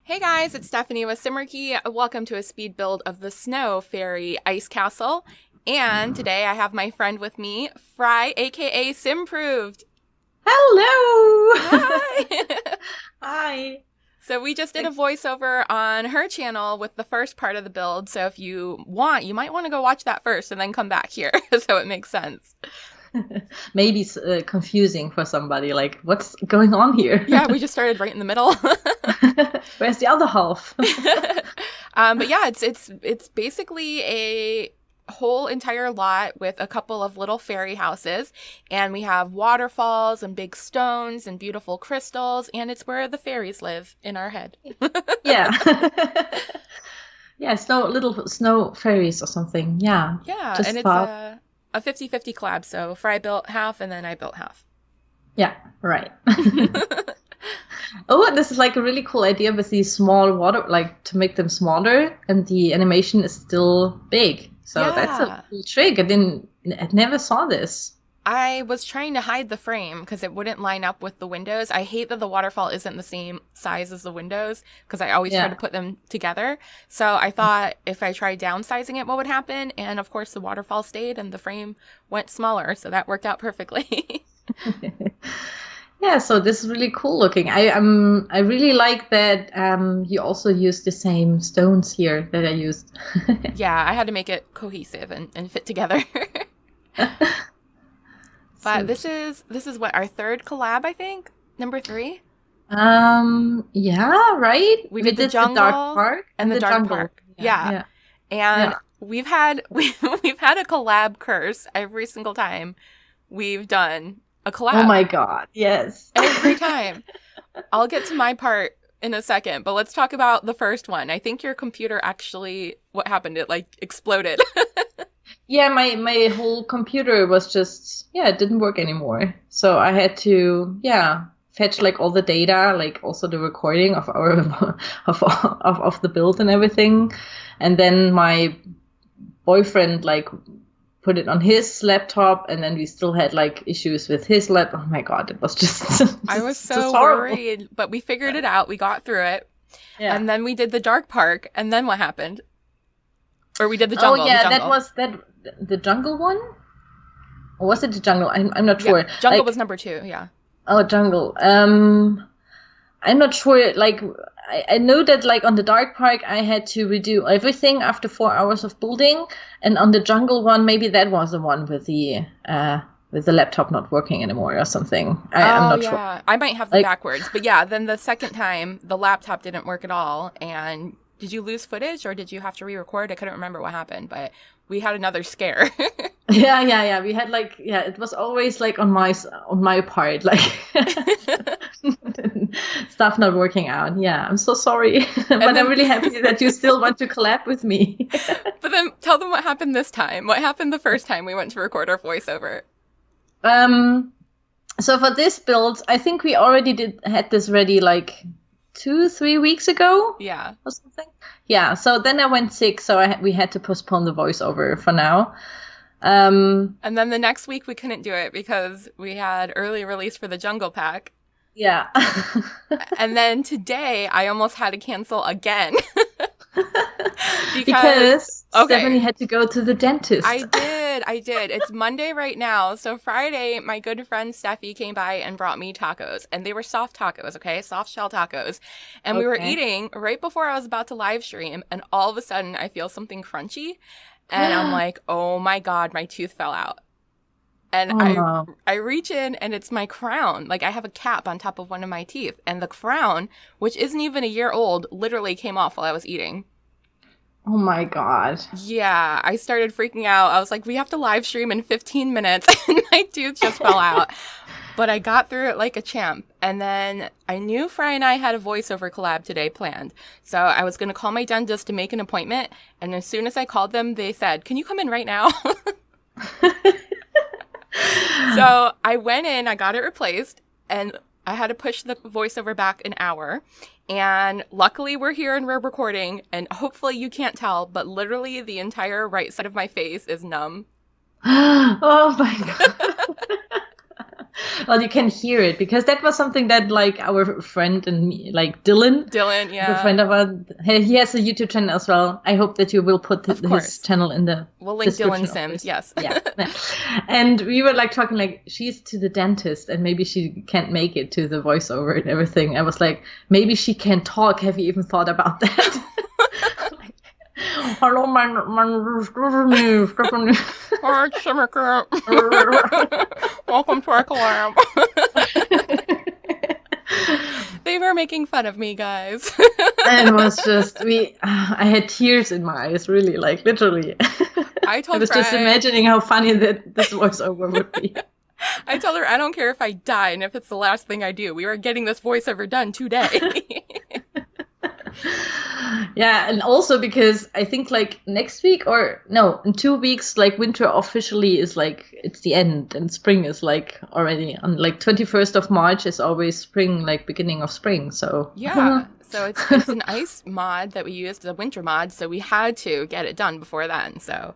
Hey guys, it's Stephanie with Simarchy. Welcome to a speed build of the Snow Fairy Ice Castle. And today I have my friend with me, Fry, aka SIMPROVED. Hello! Hi! Hi. So we just did a voiceover on her channel with the first part of the build. So if you want, you might want to go watch that first and then come back here so it makes sense. Maybe confusing for somebody, like, what's going on here? Yeah, we just started right in the middle. Where's the other half? But yeah, it's basically a whole entire lot with a couple of little fairy houses, and we have waterfalls and big stones and beautiful crystals, and it's where the fairies live in our head. Yeah. Yeah, little snow fairies or something. Yeah. Yeah, Just and it's thought. a 50-50 collab, so Fry built half and then I built half. Yeah, right. Oh, this is like a really cool idea with these small water, like to make them smaller, and the animation is still big. So that's Yeah. a cool trick. I never saw this. I was trying to hide the frame because it wouldn't line up with the windows. I hate that the waterfall isn't the same size as the windows because I always try to put them together. So I thought if I tried downsizing it, what would happen? And of course, the waterfall stayed and the frame went smaller. So that worked out perfectly. Yeah, so this is really cool looking. I really like that you also use the same stones here that I used. Yeah, I had to make it cohesive and fit together. But this is what, our third collab, I think? Number 3? Yeah, right. We did the the dark jungle park and the dark jungle. park. Yeah. Yeah. And Yeah. we've had a collab curse every single time we've done a collab. Oh my God. Yes. Every time. I'll get to my part in a second, but let's talk about the first one. I think your computer actually, what happened? It like exploded. Yeah, my whole computer was just, it didn't work anymore. So I had to, fetch like all the data, like also the recording of our of the build and everything. And then my boyfriend like put it on his laptop, and then we still had like issues with his laptop. Oh my God, it was just I was just so horrible. worried, but we figured it out. We got through it. Yeah. And then we did the dark park, and then what happened? Or we did the Oh jungle. yeah, the jungle. that was the jungle one? Or was it the jungle? I'm not sure. Yeah, jungle Like, was number 2, yeah. oh, jungle. I'm not sure. Like, I know that like on the dark park, I had to redo everything after 4 hours of building, and on the jungle one, maybe that was the one with the laptop not working anymore or something. I'm not sure. I might have them Like, backwards, but yeah. Then the second time, the laptop didn't work at all, and did you lose footage or did you have to re-record? I couldn't remember what happened, but we had another scare. yeah. We had like, it was always like on my part, like stuff not working out. Yeah, I'm so sorry, but then, I'm really happy that you still want to collab with me. But then tell them what happened this time. What happened the first time we went to record our voiceover? So for this build, I think we already had this ready like 2-3 weeks ago. Yeah. Or something. Yeah. So then I went sick, so we had to postpone the voiceover for now. And then the next week we couldn't do it because we had early release for the Jungle Pack. Yeah. And then today I almost had to cancel again. because Stephanie had to go to the dentist. I did. It's Monday right now. So Friday, my good friend Steffi came by and brought me tacos. And they were soft tacos, okay? Soft shell tacos. And we were eating right before I was about to live stream. And all of a sudden, I feel something crunchy. And I'm like, oh my God, my tooth fell out. And I reach in and it's my crown. Like I have a cap on top of one of my teeth. And the crown, which isn't even a year old, literally came off while I was eating. Oh my God. Yeah, I started freaking out. I was like, we have to live stream in 15 minutes. And my tooth just fell out. But I got through it like a champ. And then I knew Fry and I had a voiceover collab today planned. So I was going to call my dentist to make an appointment. And as soon as I called them, they said, can you come in right now? So I went in, I got it replaced, and I had to push the voiceover back an hour. And luckily we're here and we're recording, and hopefully you can't tell, but literally the entire right side of my face is numb. Oh my God. Well, you can hear it because that was something that like our friend and me, like Dylan, yeah. the friend of ours, he has a YouTube channel as well. I hope that you will put his channel in the We'll link description. Dylan Sims, yes. Yeah. And we were like talking like she's to the dentist and maybe she can't make it to the voiceover and everything. I was like, maybe she can talk. Have you even thought about that? Hello, man. Hi, Simarchy. Welcome to our collab. They were making fun of me, guys. And it was just I had tears in my eyes, really, like literally. I was just imagining how funny that this voiceover would be. I told her I don't care if I die and if it's the last thing I do. We are getting this voiceover done today. Yeah, and also because I think like next week in 2 weeks, like winter officially is like it's the end and spring is like already on like 21st of March is always spring, like beginning of spring. So yeah, so it's an ice mod that we used, the winter mod, so we had to get it done before then. So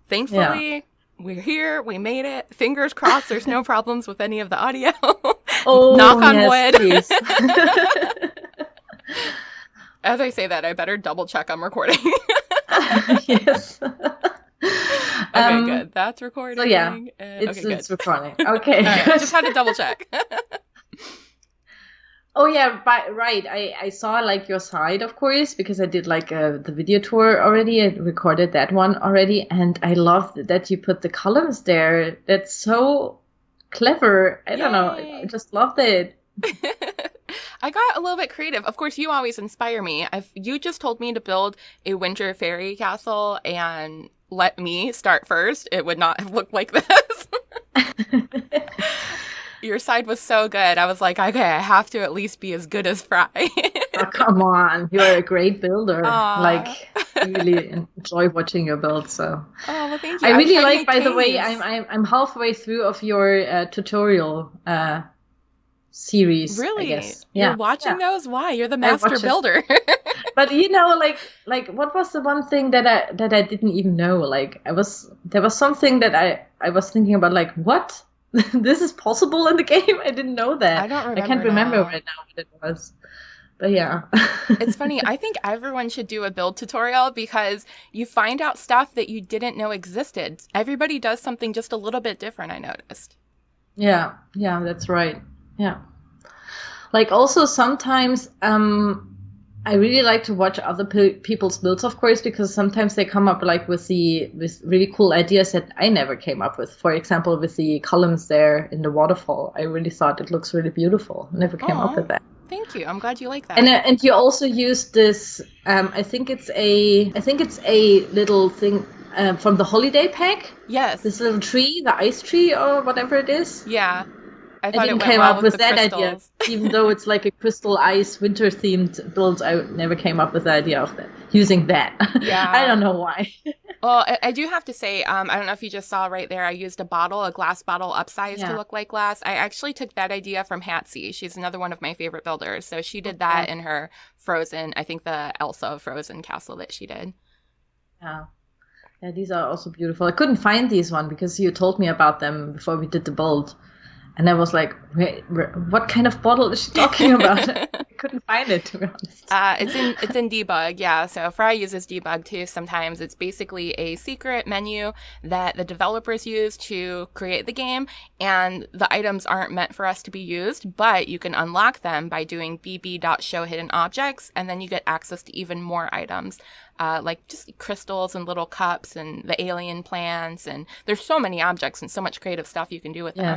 thankfully we're here, we made it. Fingers crossed there's no problems with any of the audio. Knock on wood. As I say that, I better double check I'm recording. Yes. Okay, good. That's recording. So yeah, it's recording. Okay. Right, just had to double check. Oh yeah, right. I saw like your side, of course, because I did like the video tour already. I recorded that one already, and I love that you put the columns there. That's so clever. I don't know. I just loved it. I got a little bit creative. Of course, you always inspire me. If you just told me to build a winter fairy castle and let me start first, it would not have looked like this. Your side was so good. I was like, okay, I have to at least be as good as Fry. Oh, come on. You're a great builder. Aww. Like, I really enjoy watching your build. So, well, thank you. I really like, by the way, I'm halfway through of your tutorial series. Really? I guess. You're watching those? Why? You're the master builder. But you know, like what was the one thing that I didn't even know? Like there was something that I was thinking about, like, what? This is possible in the game? I didn't know that. I don't remember. I can't remember right now what it was. But yeah. It's funny. I think everyone should do a build tutorial because you find out stuff that you didn't know existed. Everybody does something just a little bit different, I noticed. Yeah, that's right. Yeah. Like also sometimes I really like to watch other people's builds, of course, because sometimes they come up like with really cool ideas that I never came up with. For example, with the columns there in the waterfall, I really thought it looks really beautiful. Never came up with that. Thank you. I'm glad you like that. And you also used this. I think it's a little thing from the holiday pack. Yes. This little tree, the ice tree or whatever it is. Yeah. I didn't came up with that idea, even though it's like a crystal ice winter themed build. I never came up with the idea of that, using that. Yeah, I don't know why. Well, I do have to say, I don't know if you just saw right there. I used a glass bottle upsized to look like glass. I actually took that idea from Hatsy. She's another one of my favorite builders. So she did that in her Frozen. I think the Elsa Frozen castle that she did. Yeah, these are also beautiful. I couldn't find these one because you told me about them before we did the build. And I was like, wait, what kind of bottle is she talking about? I couldn't find it, to be honest. It's in debug, yeah. So Fry uses debug too sometimes. It's basically a secret menu that the developers use to create the game, and the items aren't meant for us to be used, but you can unlock them by doing bb.showHiddenObjects, and then you get access to even more items. Like just crystals and little cups and the alien plants, and there's so many objects and so much creative stuff you can do with them.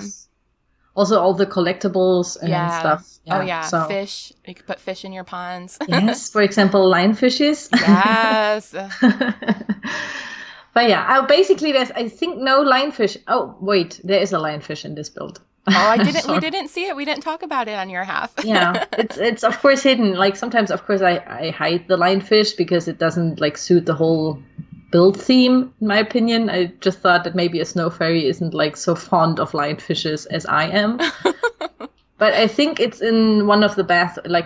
Also, all the collectibles and stuff. Yeah. Oh, yeah. So. Fish. You could put fish in your ponds. Yes. For example, lionfishes. Yes. But yeah, basically, there's, I think, no lionfish. Oh, wait. There is a lionfish in this build. Oh, we didn't see it. We didn't talk about it on your half. Yeah. It's of course hidden. Like sometimes, of course, I hide the lionfish because it doesn't like suit the whole build theme, in my opinion. I just thought that maybe a snow fairy isn't like so fond of lionfishes as I am. But I think it's in one of the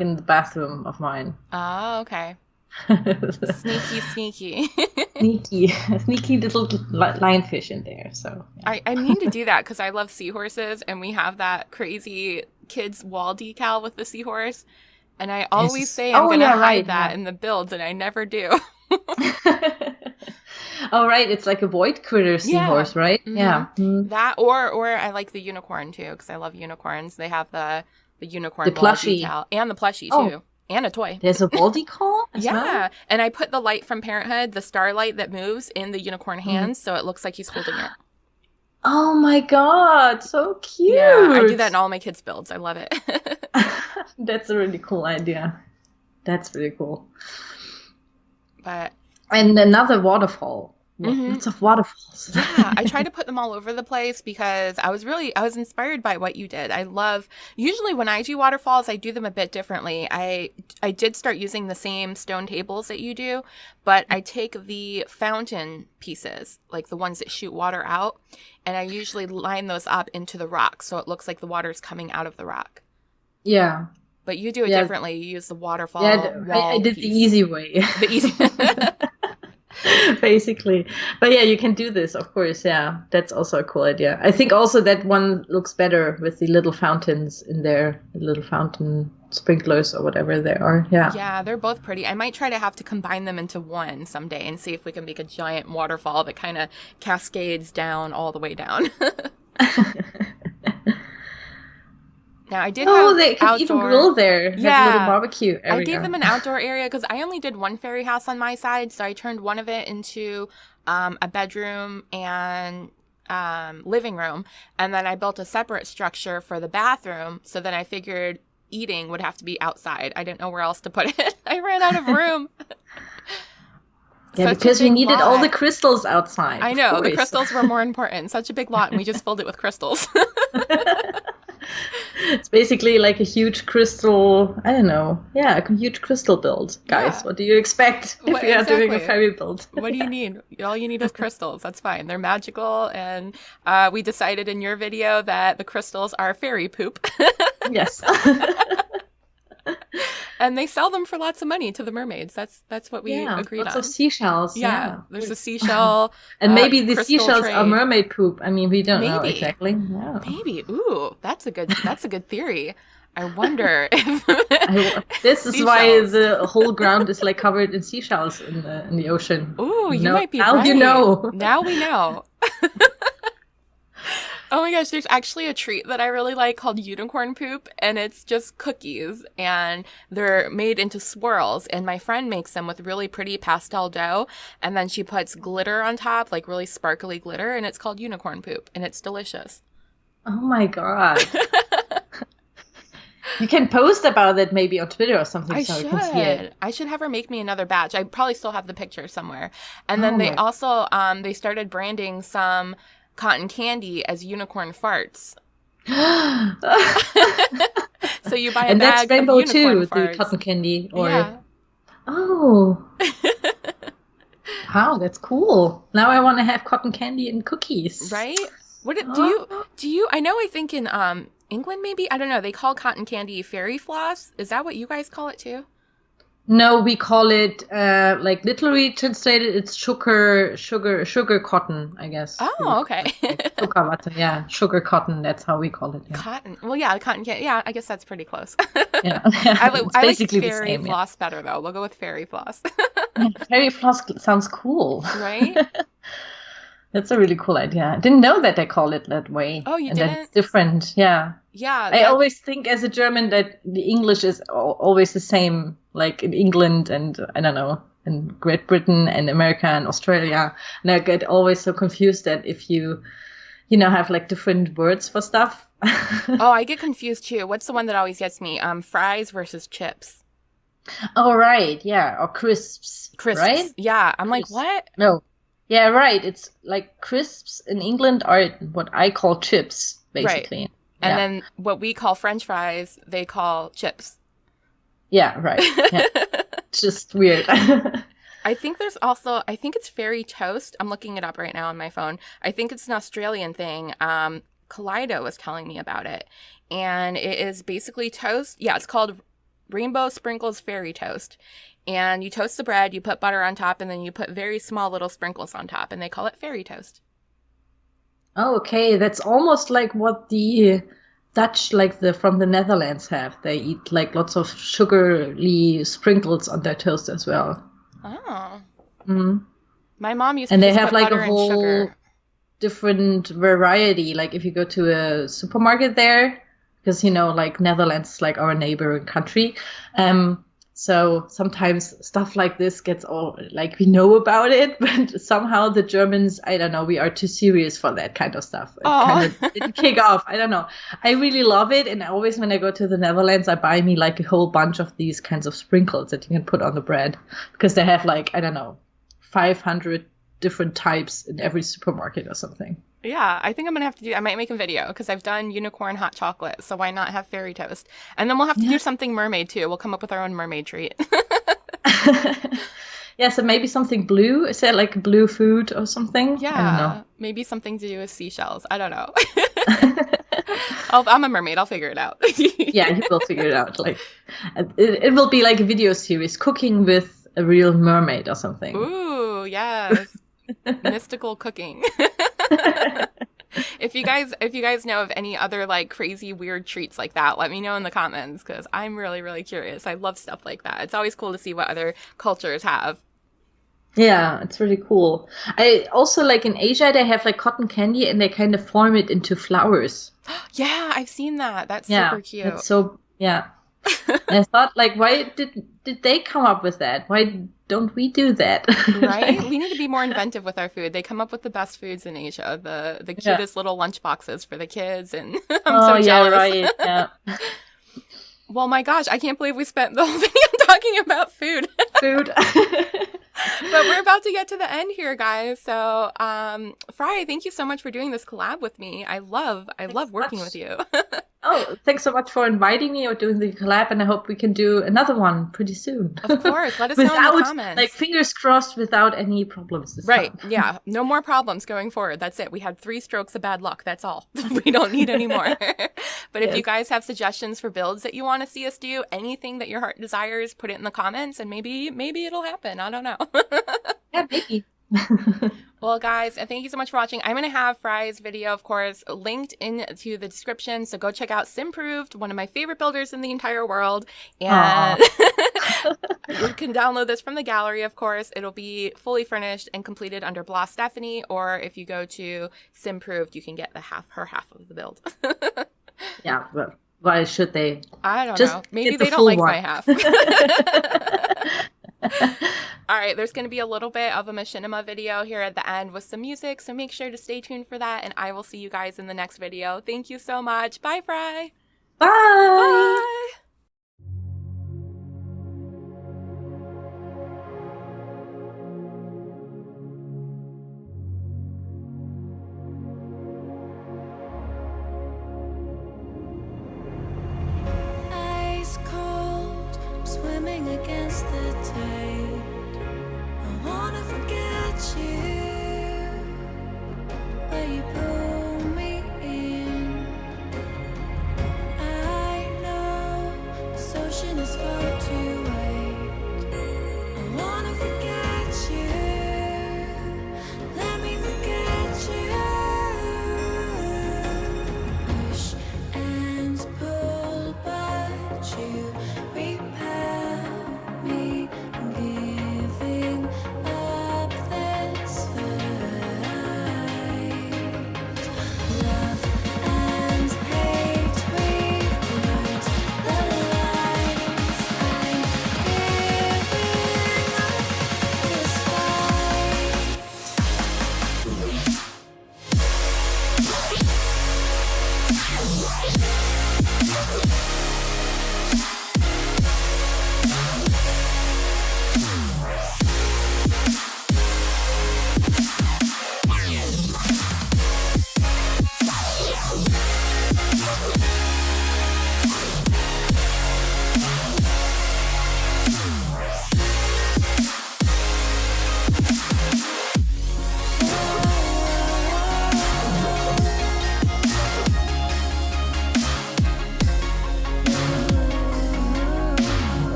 in the bathroom of mine. Oh, okay. Sneaky, sneaky. Sneaky, sneaky little lionfish in there. So yeah. I mean to do that because I love seahorses, and we have that crazy kids wall decal with the seahorse. And I always say I'm gonna hide that in the builds, and I never do. Oh right, it's like a void critter seahorse, right? Mm-hmm. Yeah. Mm. That or I like the unicorn too because I love unicorns. They have the unicorn The wall plushie. decal and the plushie too. And a toy. There's a wall decal as yeah. well? And I put the light from Parenthood, the starlight that moves, in the unicorn hands, so it looks like he's holding it. Oh my god, so cute. Yeah, I do that in all my kids' builds. I love it. That's a really cool idea. That's really cool. And another waterfall. Lots of waterfalls. Yeah, I try to put them all over the place because I was inspired by what you did. Usually when I do waterfalls, I do them a bit differently. I did start using the same stone tables that you do, but I take the fountain pieces, like the ones that shoot water out, and I usually line those up into the rock so it looks like the water's coming out of the rock. Yeah. But you do it differently. You use the waterfall. Yeah, I did piece. the easy way. The easy basically. But yeah, you can do this, of course. Yeah, that's also a cool idea. I think also that one looks better with the little fountains in there, the little fountain sprinklers or whatever they are. Yeah, they're both pretty. I might try to have to combine them into one someday and see if we can make a giant waterfall that kind of cascades down all the way down. Now, I did have they can even grill there. Have a little barbecue area. I gave them an outdoor area because I only did one fairy house on my side, so I turned one of it into a bedroom and living room, and then I built a separate structure for the bathroom, so then I figured eating would have to be outside. I didn't know where else to put it. I ran out of room. Yeah, because we needed all the crystals outside. I know, the crystals were more important. Such a big lot, and we just filled it with crystals. It's basically like a huge crystal, I don't know. Yeah, a huge crystal build. Guys, what do you expect if you are doing a fairy build? What do you need? All you need is crystals. That's fine. They're magical. And we decided in your video that the crystals are fairy poop. Yes. And they sell them for lots of money to the mermaids. That's what we agreed on. Lots of seashells. Yeah. There's a seashell. And maybe the seashells are mermaid poop. I mean, we don't know exactly. Yeah. Maybe. Ooh, that's a good theory. I wonder if this is why the whole ground is like covered in seashells in the ocean. Ooh, you might be right. Now you know. Now we know. Oh my gosh, there's actually a treat that I really like called unicorn poop, and it's just cookies, and they're made into swirls, and my friend makes them with really pretty pastel dough, and then she puts glitter on top, like really sparkly glitter, and it's called unicorn poop, and it's delicious. Oh my god. You can post about it maybe on Twitter or something we can see it. I should have her make me another batch. I probably still have the picture somewhere. And then they also, they started branding some cotton candy as unicorn farts. So you buy a bag of unicorn farts. And that's rainbow too, the cotton candy. Oh. Wow, that's cool. Now I want to have cotton candy and cookies. Right? Do you I think in England maybe, I don't know, they call cotton candy fairy floss. Is that what you guys call it too? No, we call it, like literally translated, it's sugar cotton, I guess. Oh, okay. Yeah, sugar cotton, that's how we call it. Yeah. Cotton. Well, yeah, cotton candy. Yeah, I guess that's pretty close. Yeah. I like fairy floss better, though. We'll go with fairy floss. Fairy floss sounds cool. Right? That's a really cool idea. I didn't know that they call it that way. Oh, you didn't? That's different, yeah. Yeah. I always think as a German that the English is always the same, like in England and, I don't know, in Great Britain and America and Australia. And I get always so confused that if you have like different words for stuff. Oh, I get confused too. What's the one that always gets me? Fries versus chips. Oh, right. Yeah. Or crisps. Crisps. Right? Yeah. I'm like, what? No. Yeah, right. It's like crisps in England are what I call chips, basically. Right. And then what we call French fries, they call chips. Yeah, right. Yeah. Just weird. I think it's fairy toast. I'm looking it up right now on my phone. I think it's an Australian thing. Kaleido was telling me about it. And it is basically toast. Yeah, it's called Rainbow Sprinkles Fairy Toast. And you toast the bread, you put butter on top, and then you put very small little sprinkles on top, and they call it fairy toast. Oh, okay. That's almost like what the Dutch, like from the Netherlands have. They eat like lots of sugary sprinkles on their toast as well. Oh. Mm-hmm. My mom used to and they just have put like butter a and whole sugar. different variety. Like if you go to a supermarket there, because like Netherlands is like our neighboring country. So sometimes stuff like this gets all like we know about it, but somehow the Germans, I don't know, we are too serious for that kind of stuff. It kind of didn't kick off. I don't know. I really love it, and always when I go to the Netherlands, I buy me like a whole bunch of these kinds of sprinkles that you can put on the bread, because they have like, I don't know, 500 different types in every supermarket or something. Yeah, I think I'm gonna have to I might make a video because I've done unicorn hot chocolate, so why not have fairy toast? And then we'll have to do something mermaid too. We'll come up with our own mermaid treat. Yeah, so maybe something blue. Is that like blue food or something? Yeah, I don't know. Maybe something to do with seashells. I don't know. I'm a mermaid. I'll figure it out. Yeah, you will figure it out. Like, it will be like a video series, cooking with a real mermaid or something. Ooh, yes. Mystical cooking. If you guys know of any other like crazy weird treats like that, let me know in the comments, because I'm really, really curious. I love stuff like that. It's always cool to see what other cultures have. Yeah, it's really cool. I also like in Asia they have like cotton candy and they kind of form it into flowers. Yeah, I've seen that. That's Yeah, super cute. that's so yeah. And I thought, like, why did they come up with that? Why don't we do that? Right? We need to be more inventive with our food. They come up with the best foods in Asia, the cutest little lunch boxes for the kids, and I'm so jealous. Yeah, right. Yeah. Well, my gosh, I can't believe we spent the whole video talking about food. But we're about to get to the end here, guys. So, Fry, thank you so much for doing this collab with me. I love working with you. Oh, thanks so much for inviting me or doing the collab, and I hope we can do another one pretty soon. Of course, let us know in the comments. Like, fingers crossed, without any problems this time. Yeah, no more problems going forward. That's it. We had 3 strokes of bad luck. That's all. We don't need any more. But if you guys have suggestions for builds that you want to see us do, anything that your heart desires, put it in the comments, and maybe it'll happen. I don't know. Yeah, maybe. Well, guys, thank you so much for watching. I'm going to have Fry's video, of course, linked into the description. So go check out SIMPROVED, one of my favorite builders in the entire world. And you can download this from the gallery, of course. It'll be fully furnished and completed under Blah Stephanie. Or if you go to SIMPROVED, you can get her half of the build. Yeah, but why should they? I don't know. Maybe they don't like my half. All right, there's going to be a little bit of a machinima video here at the end with some music, so make sure to stay tuned for that, and I will see you guys in the next video. Thank you so much. Bye, Fry. Bye. Bye. Ice cold, I'm swimming against the tide. I wanna forget you, but you pull me in. I know this ocean is far too wide. I wanna forget you, let me forget you. Push and pull, but you repel me. I'm giving up this fight.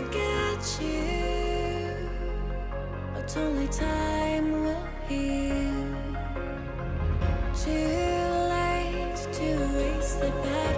forget you, but only time will heal. Too late to erase the past.